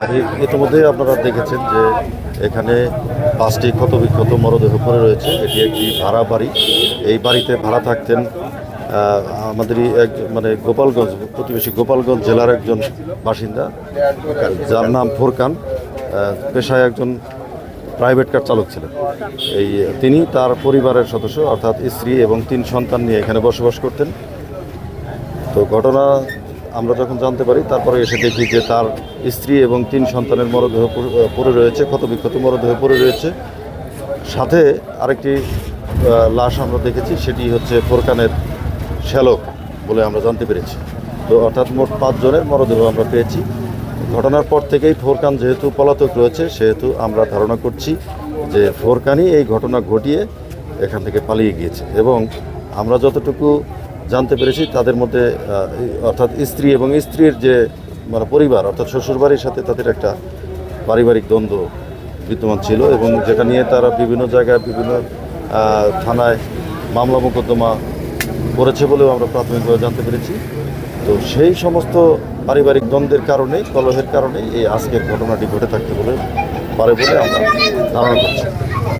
ইতিমধ্যেই আপনারা দেখেছেন যে এখানে 5টি ক্ষতবিক্ষত মরদেহ পড়ে রয়েছে। এটি একটি ভাড়া বাড়ি। এই বাড়িতে ভাড়া থাকতেন আমাদেরই এক গোপালগঞ্জ প্রতিবেশী গোপালগঞ্জ জেলার একজন বাসিন্দা, যার নাম ফোরকান। পেশায় একজন প্রাইভেট কার চালক ছিলেন। তিনি তার পরিবারের সদস্য অর্থাৎ স্ত্রী এবং 3 সন্তান নিয়ে এখানে বসবাস করতেন। তো ঘটনা আমরা যখন জানতে পারি, তারপরে এসে দেখি যে তার স্ত্রী এবং 3 সন্তানের মরদেহ পড়ে রয়েছে, ক্ষতবিক্ষত মরদেহ পড়ে রয়েছে। সাথে আরেকটি লাশ আমরা দেখেছি, সেটি হচ্ছে ফোরকানের শ্যালক বলে আমরা জানতে পেরেছি। তো অর্থাৎ মোট 5 জনের মরদেহ আমরা পেয়েছি। ঘটনার পর থেকেই ফোরকান যেহেতু পলাতক রয়েছে, সেহেতু আমরা ধারণা করছি যে ফোরকানই এই ঘটনা ঘটিয়ে এখান থেকে পালিয়ে গিয়েছে। এবং আমরা যতটুকু জানতে পেরেছি, তাদের মধ্যে অর্থাৎ স্ত্রী এবং স্ত্রীর যে পরিবার অর্থাৎ শ্বশুরবাড়ির সাথে তাদের একটা পারিবারিক দ্বন্দ্ব বিদ্যমান ছিল, এবং যেটা নিয়ে তারা বিভিন্ন জায়গায় বিভিন্ন থানায় মামলা মোকদ্দমা করেছে বলেও আমরা প্রাথমিকভাবে জানতে পেরেছি। তো সেই সমস্ত পারিবারিক দ্বন্দ্বের কারণেই, কলহের কারণেই এই আজকের ঘটনাটি ঘটে থাকতে পারে বলে আমরা ধারণা করছি।